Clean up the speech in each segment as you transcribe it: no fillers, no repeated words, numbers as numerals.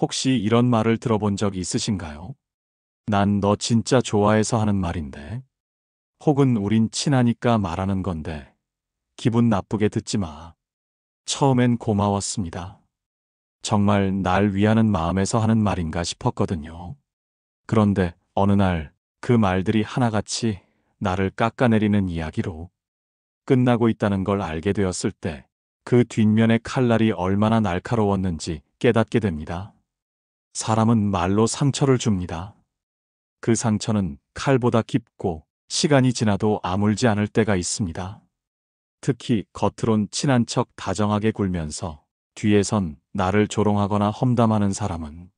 혹시 이런 말을 들어본 적 있으신가요? 난 너 진짜 좋아해서 하는 말인데. 혹은 우린 친하니까 말하는 건데. 기분 나쁘게 듣지 마. 처음엔 고마웠습니다. 정말 날 위하는 마음에서 하는 말인가 싶었거든요. 그런데 어느 날 그 말들이 하나같이 나를 깎아내리는 이야기로 끝나고 있다는 걸 알게 되었을 때 그 뒷면의 칼날이 얼마나 날카로웠는지 깨닫게 됩니다. 사람은 말로 상처를 줍니다. 그 상처는 칼보다 깊고 시간이 지나도 아물지 않을 때가 있습니다. 특히 겉으론 친한 척 다정하게 굴면서 뒤에선 나를 조롱하거나 험담하는 사람은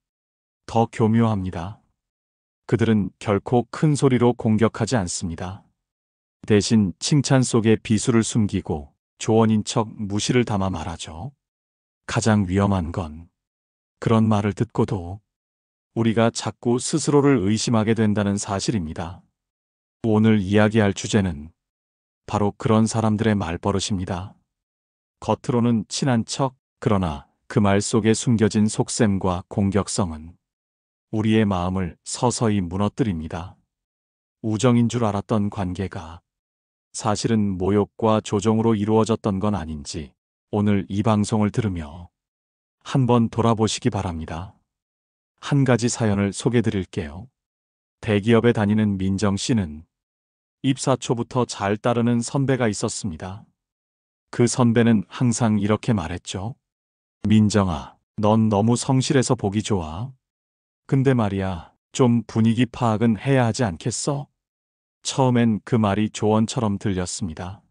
더 교묘합니다. 그들은 결코 큰 소리로 공격하지 않습니다. 대신 칭찬 속에 비수를 숨기고 조언인 척 무시를 담아 말하죠. 가장 위험한 건 그런 말을 듣고도 우리가 자꾸 스스로를 의심하게 된다는 사실입니다. 오늘 이야기할 주제는 바로 그런 사람들의 말버릇입니다. 겉으로는 친한 척, 그러나 그 말 속에 숨겨진 속셈과 공격성은 우리의 마음을 서서히 무너뜨립니다. 우정인 줄 알았던 관계가 사실은 모욕과 조종으로 이루어졌던 건 아닌지 오늘 이 방송을 들으며 한번 돌아보시기 바랍니다. 한 가지 사연을 소개드릴게요. 대기업에 다니는 민정 씨는 입사 초부터 잘 따르는 선배가 있었습니다. 그 선배는 항상 이렇게 말했죠. 민정아, 넌 너무 성실해서 보기 좋아. 근데 말이야, 좀 분위기 파악은 해야 하지 않겠어? 처음엔 그 말이 조언처럼 들렸습니다.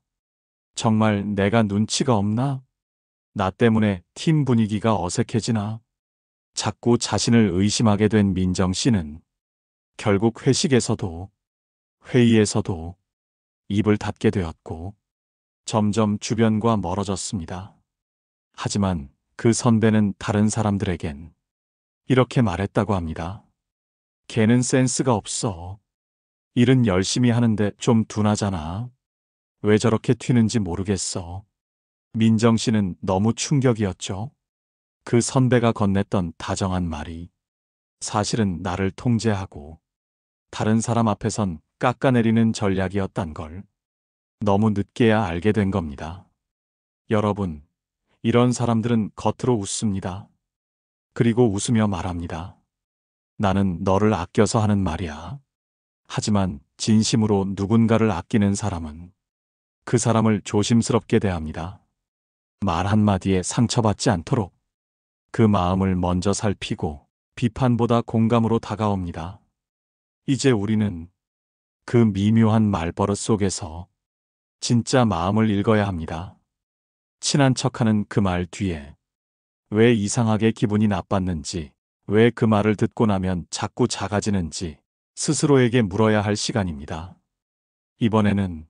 정말 내가 눈치가 없나? 나 때문에 팀 분위기가 어색해지나? 자꾸 자신을 의심하게 된 민정 씨는 결국 회식에서도 회의에서도 입을 닫게 되었고 점점 주변과 멀어졌습니다. 하지만 그 선배는 다른 사람들에겐 이렇게 말했다고 합니다. 걔는 센스가 없어. 일은 열심히 하는데 좀 둔하잖아. 왜 저렇게 튀는지 모르겠어. 민정 씨는 너무 충격이었죠. 그 선배가 건넸던 다정한 말이 사실은 나를 통제하고 다른 사람 앞에선 깎아내리는 전략이었단 걸 너무 늦게야 알게 된 겁니다. 여러분, 이런 사람들은 겉으로 웃습니다. 그리고 웃으며 말합니다. 나는 너를 아껴서 하는 말이야. 하지만 진심으로 누군가를 아끼는 사람은 그 사람을 조심스럽게 대합니다. 말 한마디에 상처받지 않도록 그 마음을 먼저 살피고 비판보다 공감으로 다가옵니다. 이제 우리는 그 미묘한 말버릇 속에서 진짜 마음을 읽어야 합니다. 친한 척하는 그 말 뒤에 왜 이상하게 기분이 나빴는지, 왜 그 말을 듣고 나면 자꾸 작아지는지 스스로에게 물어야 할 시간입니다. 이번에는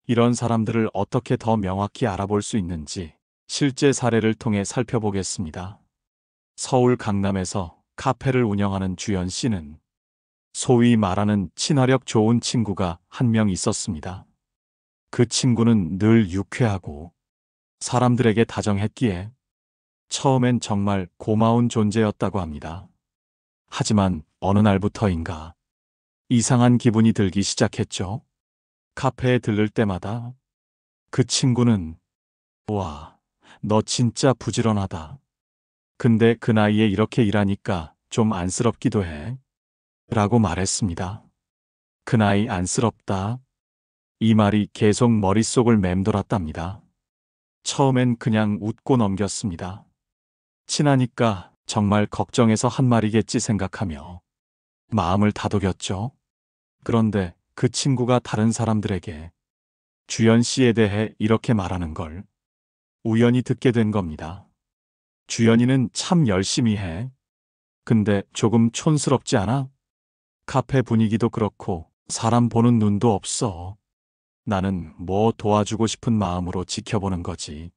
이런 사람들을 어떻게 더 명확히 알아볼 수 있는지 실제 사례를 통해 살펴보겠습니다. 서울 강남에서 카페를 운영하는 주연 씨는 소위 말하는 친화력 좋은 친구가 한 명 있었습니다. 그 친구는 늘 유쾌하고 사람들에게 다정했기에 처음엔 정말 고마운 존재였다고 합니다. 하지만 어느 날부터인가 이상한 기분이 들기 시작했죠. 카페에 들를 때마다 그 친구는 와, 너 진짜 부지런하다. 근데 그 나이에 이렇게 일하니까 좀 안쓰럽기도 해. 라고 말했습니다. 그 나이 안쓰럽다. 이 말이 계속 머릿속을 맴돌았답니다. 처음엔 그냥 웃고 넘겼습니다. 친하니까 정말 걱정해서 한 말이겠지 생각하며 마음을 다독였죠. 그런데 그 친구가 다른 사람들에게 주연 씨에 대해 이렇게 말하는 걸 우연히 듣게 된 겁니다. 주연이는 참 열심히 해. 근데 조금 촌스럽지 않아? 카페 분위기도 그렇고 사람 보는 눈도 없어. 나는 뭐 도와주고 싶은 마음으로 지켜보는 거지.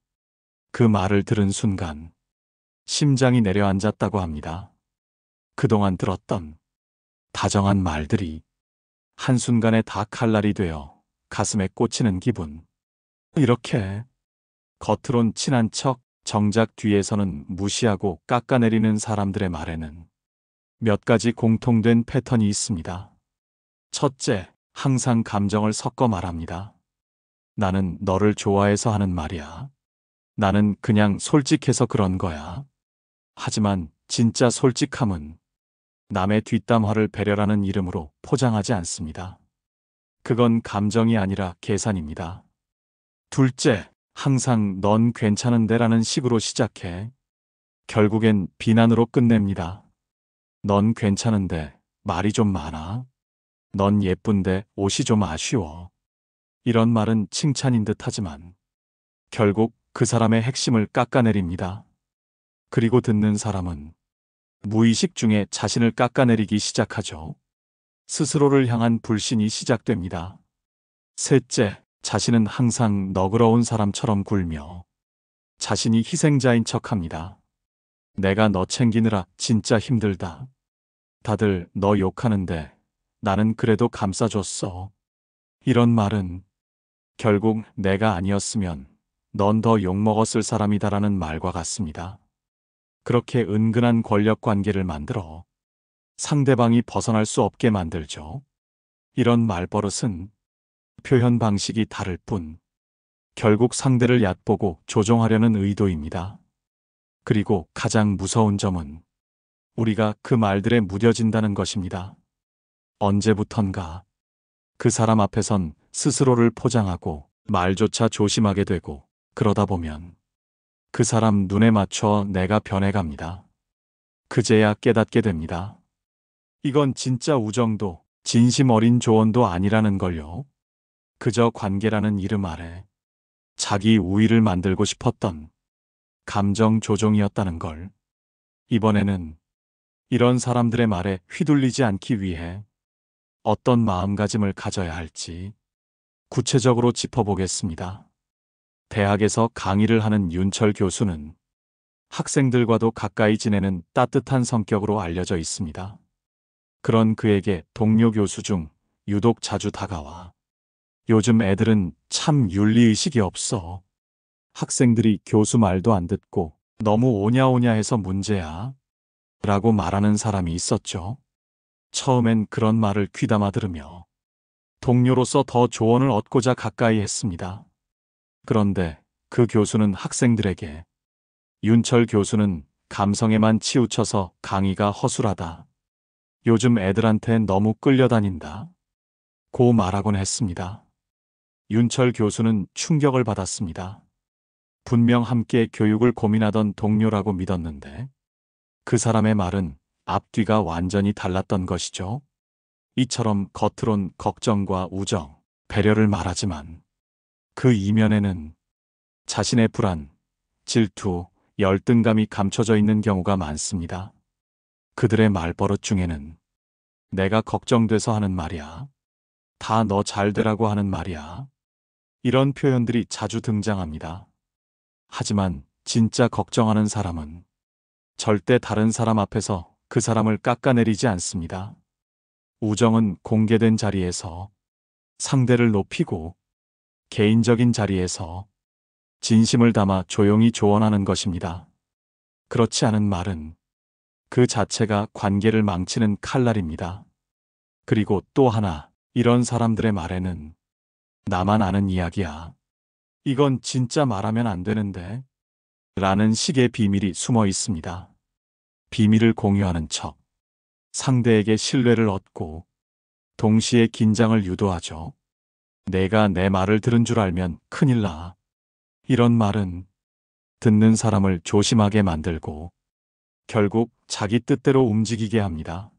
그 말을 들은 순간 심장이 내려앉았다고 합니다. 그동안 들었던 다정한 말들이 한순간에 다 칼날이 되어 가슴에 꽂히는 기분. 이렇게 겉으론 친한 척, 정작 뒤에서는 무시하고 깎아내리는 사람들의 말에는 몇 가지 공통된 패턴이 있습니다. 첫째, 항상 감정을 섞어 말합니다. 나는 너를 좋아해서 하는 말이야. 나는 그냥 솔직해서 그런 거야. 하지만 진짜 솔직함은 남의 뒷담화를 배려라는 이름으로 포장하지 않습니다. 그건 감정이 아니라 계산입니다. 둘째, 항상 넌 괜찮은데라는 식으로 시작해 결국엔 비난으로 끝냅니다. 넌 괜찮은데 말이 좀 많아. 넌 예쁜데 옷이 좀 아쉬워. 이런 말은 칭찬인 듯 하지만 결국 그 사람의 핵심을 깎아내립니다. 그리고 듣는 사람은 무의식 중에 자신을 깎아내리기 시작하죠. 스스로를 향한 불신이 시작됩니다. 셋째, 자신은 항상 너그러운 사람처럼 굴며 자신이 희생자인 척합니다. 내가 너 챙기느라 진짜 힘들다. 다들 너 욕하는데 나는 그래도 감싸줬어. 이런 말은 결국 내가 아니었으면 넌 더 욕먹었을 사람이다라는 말과 같습니다. 그렇게 은근한 권력 관계를 만들어 상대방이 벗어날 수 없게 만들죠. 이런 말버릇은 표현 방식이 다를 뿐 결국 상대를 얕보고 조종하려는 의도입니다. 그리고 가장 무서운 점은 우리가 그 말들에 무뎌진다는 것입니다. 언제부턴가 그 사람 앞에선 스스로를 포장하고 말조차 조심하게 되고 그러다 보면 그 사람 눈에 맞춰 내가 변해갑니다. 그제야 깨닫게 됩니다. 이건 진짜 우정도 진심 어린 조언도 아니라는 걸요. 그저 관계라는 이름 아래 자기 우위를 만들고 싶었던 감정 조종이었다는 걸. 이번에는 이런 사람들의 말에 휘둘리지 않기 위해 어떤 마음가짐을 가져야 할지 구체적으로 짚어보겠습니다. 대학에서 강의를 하는 윤철 교수는 학생들과도 가까이 지내는 따뜻한 성격으로 알려져 있습니다. 그런 그에게 동료 교수 중 유독 자주 다가와 요즘 애들은 참 윤리의식이 없어. 학생들이 교수 말도 안 듣고 너무 오냐오냐 해서 문제야. 라고 말하는 사람이 있었죠. 처음엔 그런 말을 귀담아 들으며 동료로서 더 조언을 얻고자 가까이 했습니다. 그런데 그 교수는 학생들에게 윤철 교수는 감성에만 치우쳐서 강의가 허술하다. 요즘 애들한테 너무 끌려다닌다. 고 말하곤 했습니다. 윤철 교수는 충격을 받았습니다. 분명 함께 교육을 고민하던 동료라고 믿었는데 그 사람의 말은 앞뒤가 완전히 달랐던 것이죠. 이처럼 겉으론 걱정과 우정, 배려를 말하지만 그 이면에는 자신의 불안, 질투, 열등감이 감춰져 있는 경우가 많습니다. 그들의 말버릇 중에는 내가 걱정돼서 하는 말이야. 다 너 잘 되라고 하는 말이야. 이런 표현들이 자주 등장합니다. 하지만 진짜 걱정하는 사람은 절대 다른 사람 앞에서 그 사람을 깎아내리지 않습니다. 우정은 공개된 자리에서 상대를 높이고 개인적인 자리에서 진심을 담아 조용히 조언하는 것입니다. 그렇지 않은 말은 그 자체가 관계를 망치는 칼날입니다. 그리고 또 하나, 이런 사람들의 말에는 나만 아는 이야기야. 이건 진짜 말하면 안 되는데 라는 식의 비밀이 숨어 있습니다. 비밀을 공유하는 척 상대에게 신뢰를 얻고 동시에 긴장을 유도하죠. 내가 내 말을 들은 줄 알면 큰일 나. 이런 말은 듣는 사람을 조심하게 만들고 결국 자기 뜻대로 움직이게 합니다.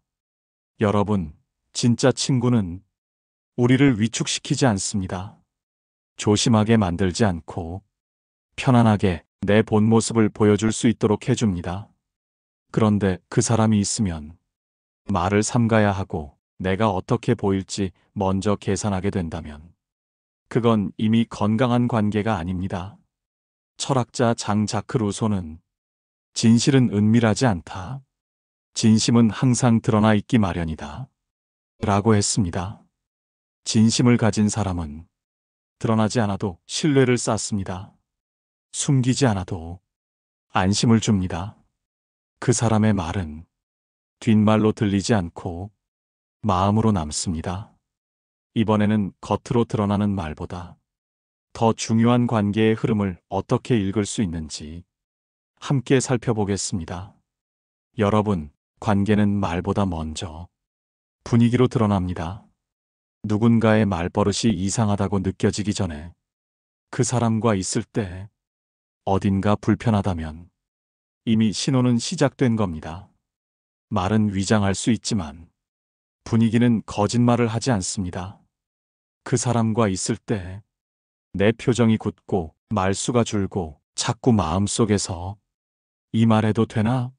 여러분, 진짜 친구는 우리를 위축시키지 않습니다. 조심하게 만들지 않고 편안하게 내 본 모습을 보여줄 수 있도록 해줍니다. 그런데 그 사람이 있으면 말을 삼가야 하고 내가 어떻게 보일지 먼저 계산하게 된다면 그건 이미 건강한 관계가 아닙니다. 철학자 장자크 루소는 진실은 은밀하지 않다. 진심은 항상 드러나 있기 마련이다. 라고 했습니다. 진심을 가진 사람은 드러나지 않아도 신뢰를 쌓습니다. 숨기지 않아도 안심을 줍니다. 그 사람의 말은 뒷말로 들리지 않고 마음으로 남습니다. 이번에는 겉으로 드러나는 말보다 더 중요한 관계의 흐름을 어떻게 읽을 수 있는지 함께 살펴보겠습니다. 여러분, 관계는 말보다 먼저 분위기로 드러납니다. 누군가의 말버릇이 이상하다고 느껴지기 전에 그 사람과 있을 때 어딘가 불편하다면 이미 신호는 시작된 겁니다. 말은 위장할 수 있지만 분위기는 거짓말을 하지 않습니다. 그 사람과 있을 때 내 표정이 굳고 말수가 줄고 자꾸 마음속에서 이 말해도 되나?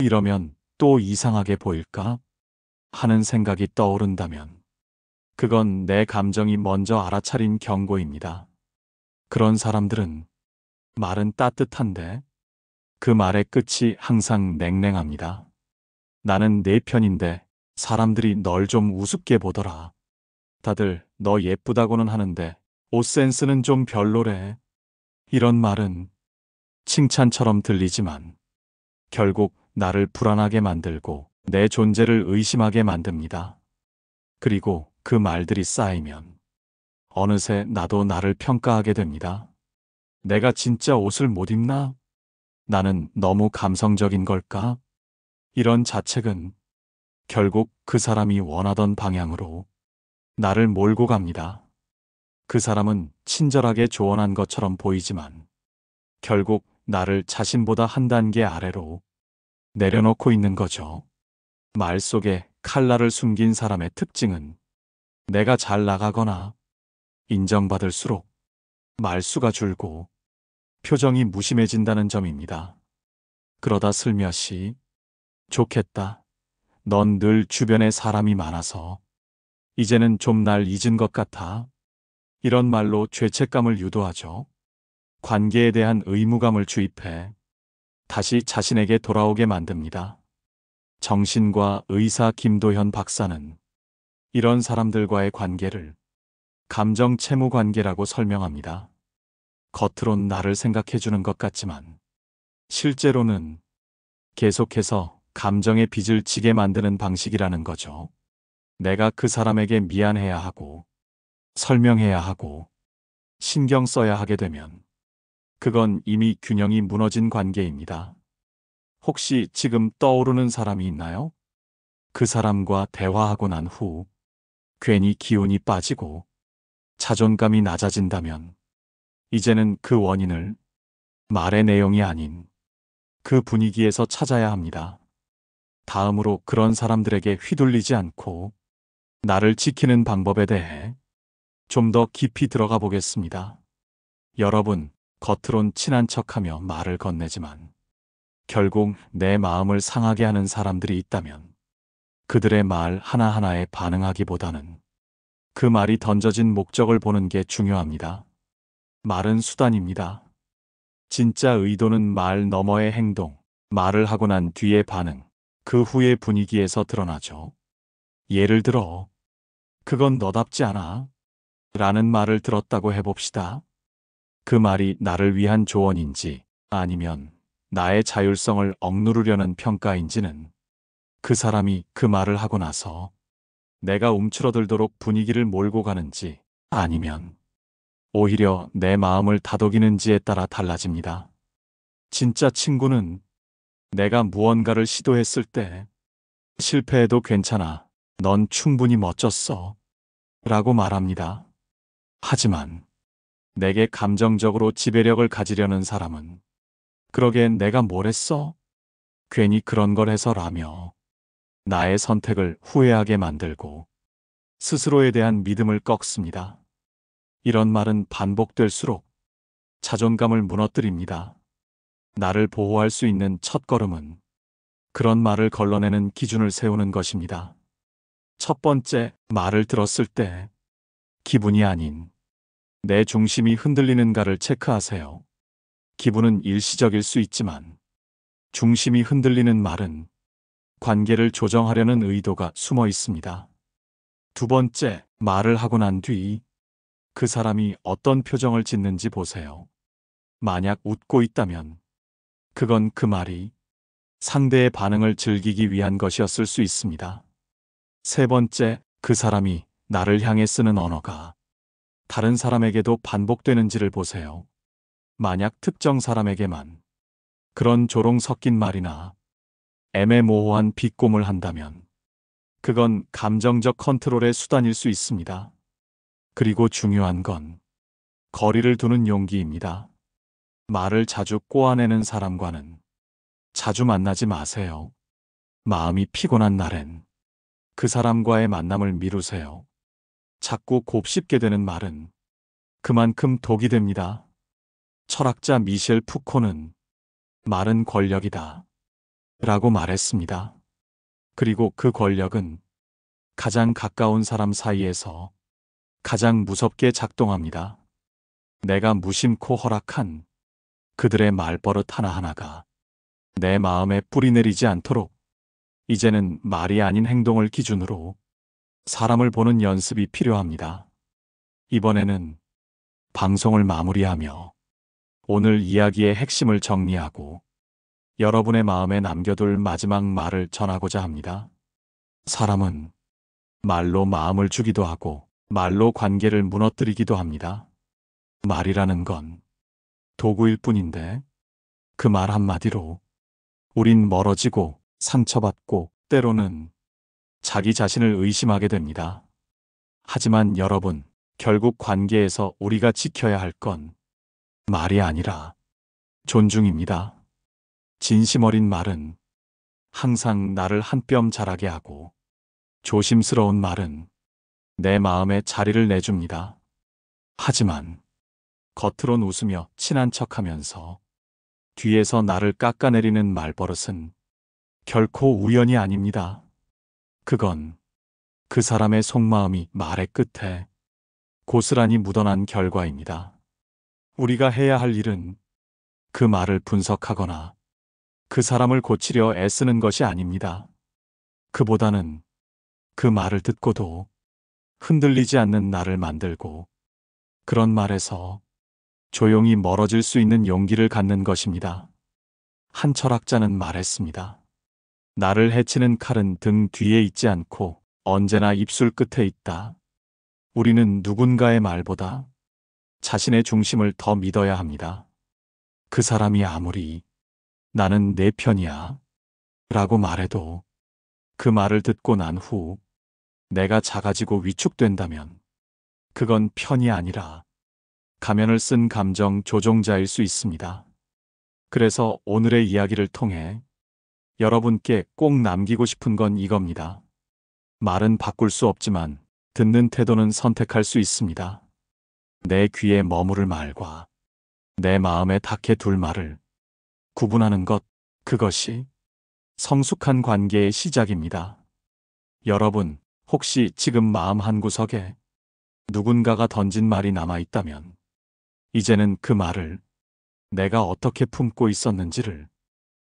이러면 또 이상하게 보일까? 하는 생각이 떠오른다면 그건 내 감정이 먼저 알아차린 경고입니다. 그런 사람들은 말은 따뜻한데 그 말의 끝이 항상 냉랭합니다. 나는 내 편인데 사람들이 널 좀 우습게 보더라. 다들 너 예쁘다고는 하는데 옷 센스는 좀 별로래. 이런 말은 칭찬처럼 들리지만 결국 나를 불안하게 만들고 내 존재를 의심하게 만듭니다. 그리고 그 말들이 쌓이면 어느새 나도 나를 평가하게 됩니다. 내가 진짜 옷을 못 입나? 나는 너무 감성적인 걸까? 이런 자책은 결국 그 사람이 원하던 방향으로 나를 몰고 갑니다. 그 사람은 친절하게 조언한 것처럼 보이지만 결국 나를 자신보다 한 단계 아래로 내려놓고 있는 거죠. 말 속에 칼날을 숨긴 사람의 특징은 내가 잘 나가거나 인정받을수록 말수가 줄고 표정이 무심해진다는 점입니다. 그러다 슬며시 좋겠다. 넌 늘 주변에 사람이 많아서 이제는 좀 날 잊은 것 같아. 이런 말로 죄책감을 유도하죠. 관계에 대한 의무감을 주입해 다시 자신에게 돌아오게 만듭니다. 정신과 의사 김도현 박사는 이런 사람들과의 관계를 감정 채무 관계라고 설명합니다. 겉으론 나를 생각해주는 것 같지만 실제로는 계속해서 감정의 빚을 지게 만드는 방식이라는 거죠. 내가 그 사람에게 미안해야 하고 설명해야 하고 신경 써야 하게 되면 그건 이미 균형이 무너진 관계입니다. 혹시 지금 떠오르는 사람이 있나요? 그 사람과 대화하고 난 후 괜히 기운이 빠지고 자존감이 낮아진다면 이제는 그 원인을 말의 내용이 아닌 그 분위기에서 찾아야 합니다. 다음으로 그런 사람들에게 휘둘리지 않고 나를 지키는 방법에 대해 좀 더 깊이 들어가 보겠습니다. 여러분, 겉으론 친한 척하며 말을 건네지만 결국 내 마음을 상하게 하는 사람들이 있다면 그들의 말 하나하나에 반응하기보다는 그 말이 던져진 목적을 보는 게 중요합니다. 말은 수단입니다. 진짜 의도는 말 너머의 행동, 말을 하고 난 뒤의 반응, 그 후의 분위기에서 드러나죠. 예를 들어, 그건 너답지 않아? 라는 말을 들었다고 해봅시다. 그 말이 나를 위한 조언인지 아니면 나의 자율성을 억누르려는 평가인지는 그 사람이 그 말을 하고 나서 내가 움츠러들도록 분위기를 몰고 가는지 아니면 오히려 내 마음을 다독이는지에 따라 달라집니다. 진짜 친구는 내가 무언가를 시도했을 때 실패해도 괜찮아. 넌 충분히 멋졌어. 라고 말합니다. 하지만 내게 감정적으로 지배력을 가지려는 사람은 그러게 내가 뭘 했어? 괜히 그런 걸 해서라며 나의 선택을 후회하게 만들고 스스로에 대한 믿음을 꺾습니다. 이런 말은 반복될수록 자존감을 무너뜨립니다. 나를 보호할 수 있는 첫걸음은 그런 말을 걸러내는 기준을 세우는 것입니다. 첫 번째, 말을 들었을 때 기분이 아닌 내 중심이 흔들리는가를 체크하세요. 기분은 일시적일 수 있지만 중심이 흔들리는 말은 관계를 조정하려는 의도가 숨어 있습니다. 두 번째, 말을 하고 난 뒤 그 사람이 어떤 표정을 짓는지 보세요. 만약 웃고 있다면 그건 그 말이 상대의 반응을 즐기기 위한 것이었을 수 있습니다. 세 번째, 그 사람이 나를 향해 쓰는 언어가 다른 사람에게도 반복되는지를 보세요. 만약 특정 사람에게만 그런 조롱 섞인 말이나 애매모호한 비꼬음을 한다면 그건 감정적 컨트롤의 수단일 수 있습니다. 그리고 중요한 건 거리를 두는 용기입니다. 말을 자주 꼬아내는 사람과는 자주 만나지 마세요. 마음이 피곤한 날엔 그 사람과의 만남을 미루세요. 자꾸 곱씹게 되는 말은 그만큼 독이 됩니다. 철학자 미셸 푸코는 말은 권력이다 라고 말했습니다. 그리고 그 권력은 가장 가까운 사람 사이에서 가장 무섭게 작동합니다. 내가 무심코 허락한 그들의 말버릇 하나하나가 내 마음에 뿌리 내리지 않도록 이제는 말이 아닌 행동을 기준으로 사람을 보는 연습이 필요합니다. 이번에는 방송을 마무리하며 오늘 이야기의 핵심을 정리하고 여러분의 마음에 남겨둘 마지막 말을 전하고자 합니다. 사람은 말로 마음을 주기도 하고 말로 관계를 무너뜨리기도 합니다. 말이라는 건 도구일 뿐인데 그 말 한마디로 우린 멀어지고 상처받고 때로는 자기 자신을 의심하게 됩니다. 하지만 여러분, 결국 관계에서 우리가 지켜야 할 건 말이 아니라 존중입니다. 진심 어린 말은 항상 나를 한 뼘 자라게 하고 조심스러운 말은 내 마음에 자리를 내줍니다. 하지만 겉으론 웃으며 친한 척하면서 뒤에서 나를 깎아내리는 말버릇은 결코 우연이 아닙니다. 그건 그 사람의 속마음이 말의 끝에 고스란히 묻어난 결과입니다. 우리가 해야 할 일은 그 말을 분석하거나 그 사람을 고치려 애쓰는 것이 아닙니다. 그보다는 그 말을 듣고도 흔들리지 않는 나를 만들고 그런 말에서 조용히 멀어질 수 있는 용기를 갖는 것입니다. 한 철학자는 말했습니다. 나를 해치는 칼은 등 뒤에 있지 않고 언제나 입술 끝에 있다. 우리는 누군가의 말보다 자신의 중심을 더 믿어야 합니다. 그 사람이 아무리 나는 내 편이야 라고 말해도 그 말을 듣고 난 후 내가 작아지고 위축된다면 그건 편이 아니라 가면을 쓴 감정 조종자일 수 있습니다. 그래서 오늘의 이야기를 통해 여러분께 꼭 남기고 싶은 건 이겁니다. 말은 바꿀 수 없지만 듣는 태도는 선택할 수 있습니다. 내 귀에 머무를 말과 내 마음에 닿게 둘 말을 구분하는 것, 그것이 성숙한 관계의 시작입니다. 여러분, 혹시 지금 마음 한구석에 누군가가 던진 말이 남아있다면 이제는 그 말을 내가 어떻게 품고 있었는지를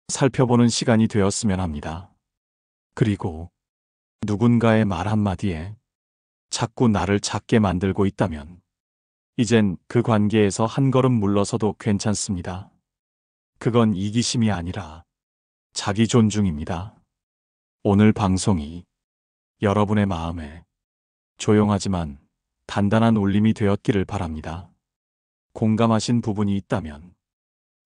살펴보는 시간이 되었으면 합니다. 그리고 누군가의 말 한마디에 자꾸 나를 작게 만들고 있다면 이젠 그 관계에서 한 걸음 물러서도 괜찮습니다. 그건 이기심이 아니라 자기 존중입니다. 오늘 방송이 여러분의 마음에 조용하지만 단단한 울림이 되었기를 바랍니다. 공감하신 부분이 있다면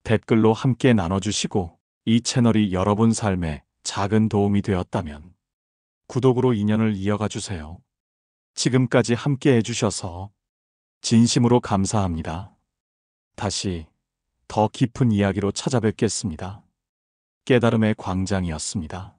댓글로 함께 나눠주시고 이 채널이 여러분 삶에 작은 도움이 되었다면 구독으로 인연을 이어가 주세요. 지금까지 함께 해주셔서 진심으로 감사합니다. 다시 더 깊은 이야기로 찾아뵙겠습니다. 깨달음의 광장이었습니다.